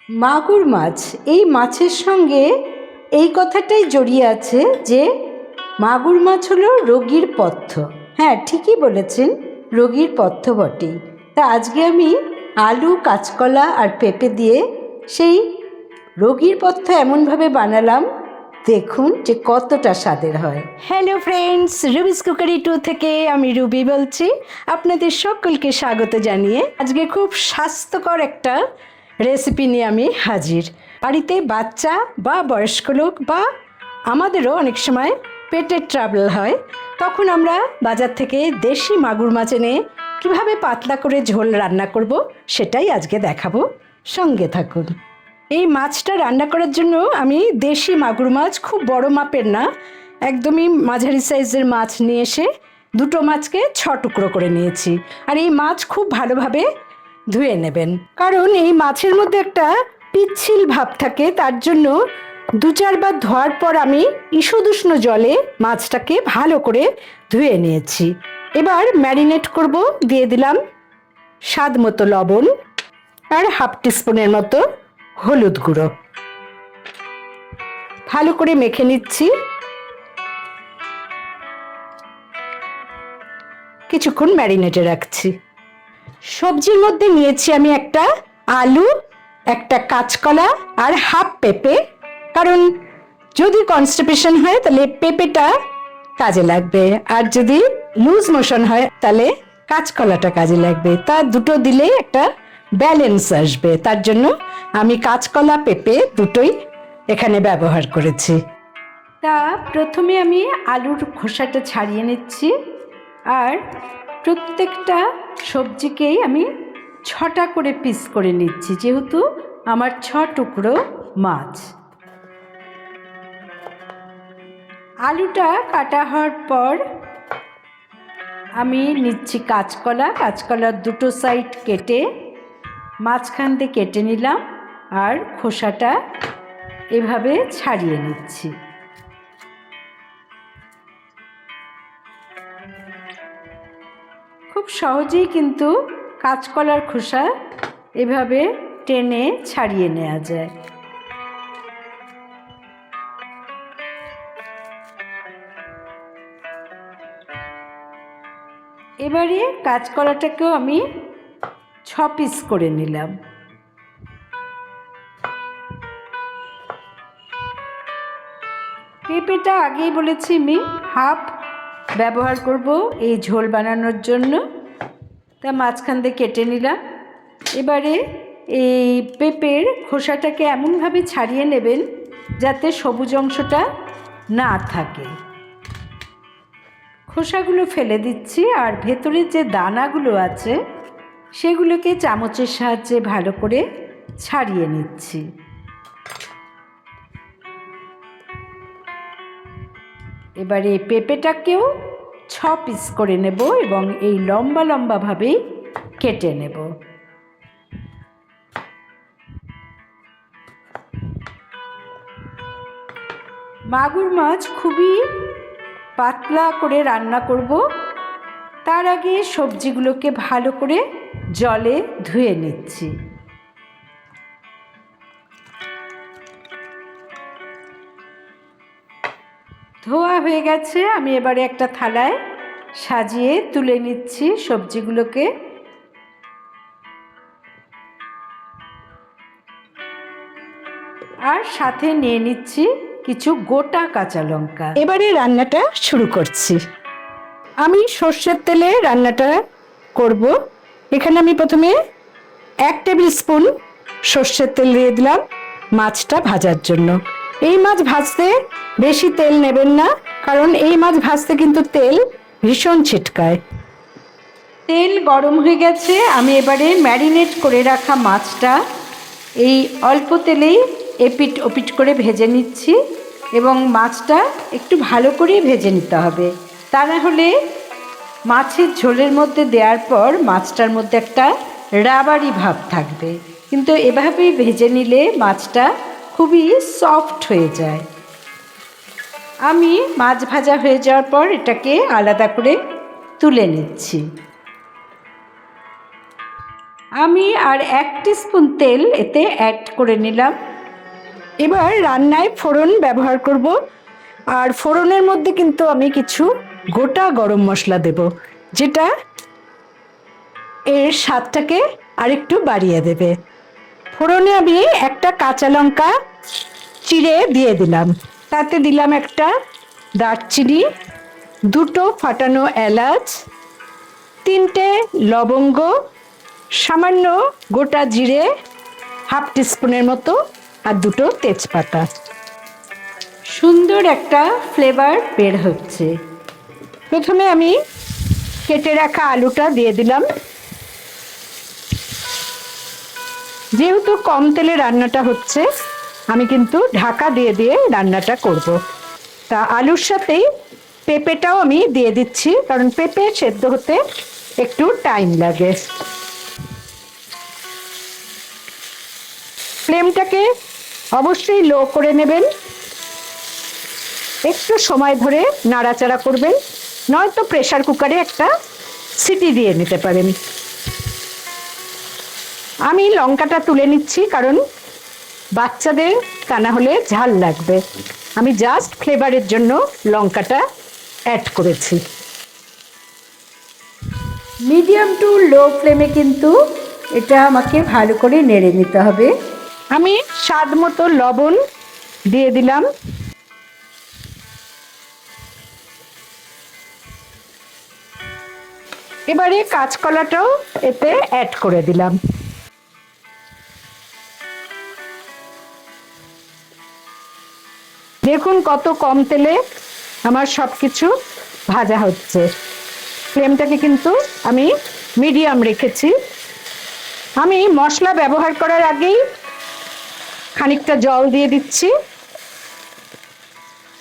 মাগুর মাছ, এই মাছের সঙ্গে এই কথাটাই জড়িয়ে আছে যে মাগুর মাছ হলো রোগীর পথ্য। হ্যাঁ, ঠিকই বলেছেন, রোগীর পথ্য বটেই। তা আজকে আমি আলু, কাঁচকলা আর পেঁপে দিয়ে সেই রোগীর পথ্য এমনভাবে বানালাম, দেখুন যে কতটা স্বাদের হয়। হ্যালো ফ্রেন্ডস, রুবিস কুকারি 2 থেকে আমি রুবি বলছি। আপনাদের সকলকে স্বাগত জানিয়ে আজকে খুব স্বাস্থ্যকর একটা রেসিপি নিয়ে আমি হাজির। বাড়িতে বাচ্চা বা বয়স্ক লোক বা আমাদেরও অনেক সময় পেটের ট্রাবল হয়, তখন আমরা বাজার থেকে দেশি মাগুর মাছ এনে কীভাবে পাতলা করে ঝোল রান্না করব সেটাই আজকে দেখাবো, সঙ্গে থাকুন। এই মাছটা রান্না করার জন্য আমি দেশি মাগুর মাছ, খুব বড় মাপের না, একদমই মাঝারি সাইজের মাছ নিয়ে এসে দুটো মাছকে 6 টুকরো করে নিয়েছি। আর এই মাছ খুব ভালোভাবে ধুয়ে নেবেন, কারণ এই মাছের মধ্যে একটা পিচ্ছিল ভাব থাকে, তার জন্য 2-4 বার ধোয়ার পর আমি ঈষদুষ্ণ জলে মাছটাকে ভালো করে ধুয়ে নিয়েছি। এবার ম্যারিনেট করব। দিয়ে দিলাম স্বাদ মতো লবণ আর 1/2 টিস্পুনের মতো হলুদ গুঁড়ো। ভালো করে মেখে নিচ্ছি, কিছুক্ষণ ম্যারিনেটে রাখছি। সবজির মধ্যে নিয়েছি আমি একটা আলু, একটা কাঁচকলা আর 1/2 পেঁপে, কারণ যদি কনস্টিপেশন হয় তাহলে পেঁপেটা কাজে লাগবে, আর যদি লুজ মোশন হয় তাহলে কাঁচকলাটা কাজে লাগবে। তা দুটো দিলেই একটা ব্যালেন্স আসবে, তার জন্য আমি কাঁচকলা পেঁপে দুটোই এখানে ব্যবহার করেছি। তা প্রথমে আমি আলুর খোসাটা ছাড়িয়ে নিচ্ছি, আর প্রত্যেকটা সবজিকেই আমি 6টা করে পিস করে নিচ্ছি, যেহেতু আমার 6 টুকরো মাছ। আলুটা কাটা হওয়ার পর আমি নিচ্ছি কাঁচকলা। কাঁচকলার দুটো সাইড কেটে মাঝখান দিয়ে কেটে নিলাম, আর খোসাটা এভাবে ছাড়িয়ে নিচ্ছি। খুব সহজেই কিন্তু কাঁচকলার খোসা এভাবে টেনে ছাড়িয়ে নেওয়া যায়। এবারে কাঁচকলাটাকেও আমি 6 পিস করে নিলাম। পেঁপেটা আগেই বলেছি আমি 1/2 ব্যবহার করব এই ঝোল বানানোর জন্য, তা মাঝখান দিয়ে কেটে নিলাম। এবারে এই পেঁপের খোসাটাকে এমনভাবে ছাড়িয়ে নেবেন যাতে সবুজ অংশটা না থাকে। খোসাগুলো ফেলে দিচ্ছি, আর ভেতরের যে দানাগুলো আছে সেগুলোকে চামচের সাহায্যে ভালো করে ছাড়িয়ে নিচ্ছি। এবারে পেঁপেটাকেও 6 পিস করে নেব এবং এই লম্বা লম্বাভাবেই কেটে নেব। মাগুর মাছ খুবই পাতলা করে রান্না করব, তার আগে সবজিগুলোকে ভালো করে জলে ধুয়ে নিচ্ছি। ধোয়া হয়ে গেছে, আমি এবারে একটা থালায় সাজিয়ে তুলে নিচ্ছি সবজিগুলোকে। আর সাথে নিয়ে নিচ্ছি কিছু গোটা কাঁচা লঙ্কা। এবারে রান্নাটা শুরু করছি। আমি সর্ষের তেলে রান্নাটা করব। এখানে আমি প্রথমে 1 টেবিল স্পুন সর্ষের তেল দিয়ে দিলাম মাছটা ভাজার জন্য। এই মাছ ভাজতে বেশি তেল নেবেন না, কারণ এই মাছ ভাজতে কিন্তু তেল ভীষণ ছিটকায়। তেল গরম হয়ে গেছে, আমি এবারে ম্যারিনেট করে রাখা মাছটা এই অল্প তেলেই এপিট ওপিট করে ভেজে নিচ্ছি, এবং মাছটা একটু ভালো করে ভেজে নিতে হবে, তা না হলে মাছের ঝোলের মধ্যে দেওয়ার পর মাছটার মধ্যে একটা রাবারি ভাব থাকবে, কিন্তু এভাবেই ভেজে নিলে মাছটা খুবই সফট হয়ে যায়। আমি মাছ ভাজা হয়ে যাওয়ার পর এটাকে আলাদা করে তুলে নিচ্ছি। আমি আর 1 টিস্পুন তেল এতে অ্যাড করে নিলাম। এবার রান্নায় ফোড়ন ব্যবহার করব, আর ফোড়নের মধ্যে কিন্তু আমি কিছু গোটা গরম মশলা দেব, যেটা এর স্বাদটাকে আরেকটু বাড়িয়ে দেবে। ফোড়নে আমি একটা কাঁচা লঙ্কা চিড়ে দিয়ে দিলাম, তাতে দিলাম একটা দারচিনি, 2টো ফাটানো এলাচ, 3টে লবঙ্গ, সামান্য গোটা জিরে 1/2 টিস্পুনের মতো, আর 2টো তেজপাতা। সুন্দর একটা ফ্লেভার বের হচ্ছে। প্রথমে আমি কেটে রাখা আলুটা দিয়ে দিলাম। যেহেতু কম তেলে রান্নাটা হচ্ছে, আমি কিন্তু ঢাকা দিয়ে দিয়ে রান্নাটা করব। তা আলুর সাথেই পেঁপেটাও আমি দিয়ে দিচ্ছি, কারণ পেঁপে সেদ্ধ হতে একটু টাইম লাগে। ফ্লেমটাকে অবশ্যই লো করে নেবেন, একটু সময় ধরে নাড়াচাড়া করবেন, নয়তো প্রেসার কুকারে একটা সিটি দিয়ে নিতে পারেন। আমি লঙ্কাটা তুলে নিচ্ছি, কারণ বাচ্চাদের তা না হলে ঝাল লাগবে। আমি জাস্ট ফ্লেভারের জন্য লঙ্কাটা অ্যাড করেছি। মিডিয়াম টু লো ফ্লেমে কিন্তু এটা আমাকে ভালো করে নেড়ে নিতে হবে। আমি স্বাদ মতো লবণ দিয়ে দিলাম। এবারে কাঁচকলাটাও এতে অ্যাড করে দিলাম। দেখুন কত কম তেলে আমার সব কিছু ভাজা হচ্ছে। ফ্লেমটাকে কিন্তু আমি মিডিয়াম রেখেছি। আমি মশলা ব্যবহার করার আগেই খানিকটা জল দিয়ে দিচ্ছি,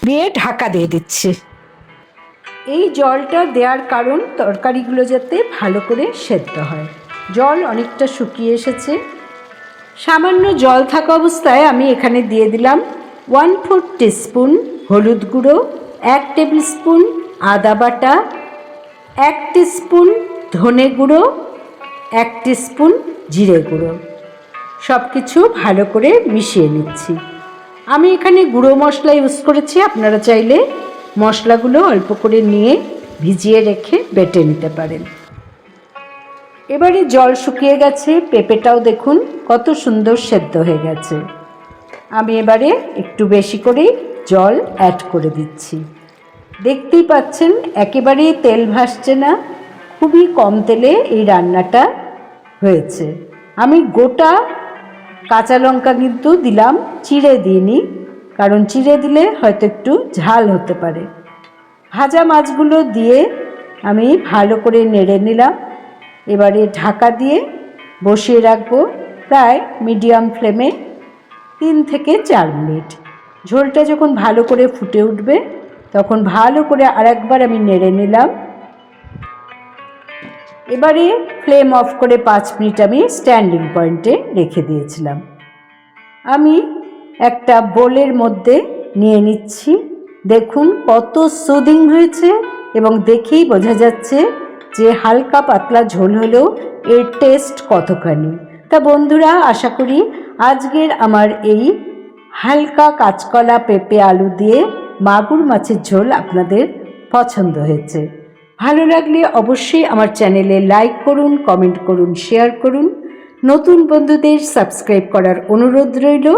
দিয়ে ঢাকা দিয়ে দিচ্ছি। এই জলটা দেওয়ার কারণ তরকারিগুলো যাতে ভালো করে সেদ্ধ হয়। জল অনেকটা শুকিয়ে এসেছে। সামান্য জল থাকা অবস্থায় আমি এখানে দিয়ে দিলাম 1/4 টিস্পুন হলুদ গুঁড়ো, 1 টেবিল স্পুন আদা বাটা, 1 টিস্পুন ধনে গুঁড়ো, 1 টিস্পুন জিরে গুঁড়ো। সব কিছু ভালো করে মিশিয়ে নিচ্ছি। আমি এখানে গুঁড়ো মশলা ইউজ করেছি, আপনারা চাইলে মশলাগুলো অল্প করে নিয়ে ভিজিয়ে রেখে বেটে নিতে পারেন। এবারে জল শুকিয়ে গেছে, পেঁপেটাও দেখুন কত সুন্দর সেদ্ধ হয়ে গেছে। আমি এবারে একটু বেশি করেই জল অ্যাড করে দিচ্ছি। দেখতেই পাচ্ছেন একেবারেই তেল ভাসছে না, খুবই কম তেলে এই রান্নাটা হয়েছে। আমি গোটা কাঁচা লঙ্কা কিন্তু দিলাম, চিড়ে দিইনি, কারণ চিড়ে দিলে হয়তো একটু ঝাল হতে পারে। ভাজা মাছগুলো দিয়ে আমি ভালো করে নেড়ে নিলাম। এবারে ঢাকা দিয়ে বসিয়ে রাখবো প্রায় মিডিয়াম ফ্লেমে 3 থেকে 4 মিনিট। ঝোলটা যখন ভালো করে ফুটে উঠবে তখন ভালো করে আরেকবার আমি নেড়ে নিলাম। এবারে ফ্লেম অফ করে 5 মিনিট আমি স্ট্যান্ডিং পয়েন্টে রেখে দিয়েছিলাম। আমি একটা বোলের মধ্যে নিয়ে নিচ্ছি। দেখুন কত সুদিং হয়েছে, এবং দেখেই বোঝা যাচ্ছে যে হালকা পাতলা ঝোল হলেও এর টেস্ট কতখানি। তা বন্ধুরা, আশা করি আজকের আমার এই হালকা কাঁচকলা পেঁপে আলু দিয়ে মাগুর মাছের ঝোল আপনাদের পছন্দ হয়েছে। ভালো লাগলে অবশ্যই আমার চ্যানেলে লাইক করুন, কমেন্ট করুন, শেয়ার করুন। নতুন বন্ধুদের সাবস্ক্রাইব করার অনুরোধ রইল।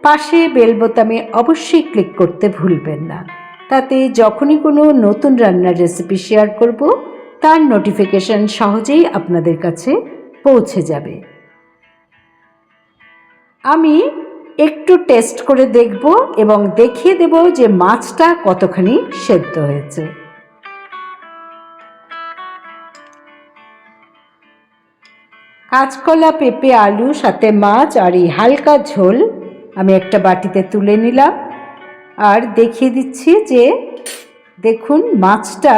পাশে বেল বোতামে অবশ্যই ক্লিক করতে ভুলবেন না, তাতে যখনই কোনো নতুন রান্নার রেসিপি শেয়ার করব তার নোটিফিকেশন সহজেই আপনাদের কাছে পৌঁছে যাবে। আমি একটু টেস্ট করে দেখব এবং দেখিয়ে দেব যে মাছটা কতখানি সেদ্ধ হয়েছে। কাঁচকলা পেঁপে আলু সাথে মাছ আর এই হালকা ঝোল আমি একটা বাটিতে তুলে নিলাম, আর দেখিয়ে দিচ্ছি যে দেখুন মাছটা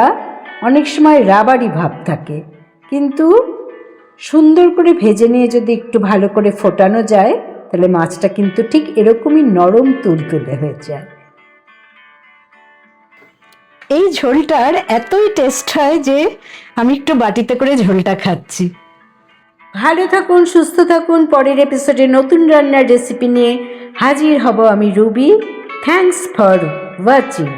অনেক সময় রাবারি ভাব থাকে, কিন্তু সুন্দর করে ভেজে নিয়ে যদি একটু ভালো করে ফোটানো যায় তাহলে মাছটা কিন্তু ঠিক এরকমই নরম তুলতুলে হয়ে যায়। এই ঝোলটার এতই টেস্ট হয় যে আমি একটু বাটিতে করে ঝোলটা খাচ্ছি। ভালো থাকুন, সুস্থ থাকুন। পরের এপিসোডে নতুন রান্নার রেসিপি নিয়ে হাজির হব আমি রুবি। Thanks for watching.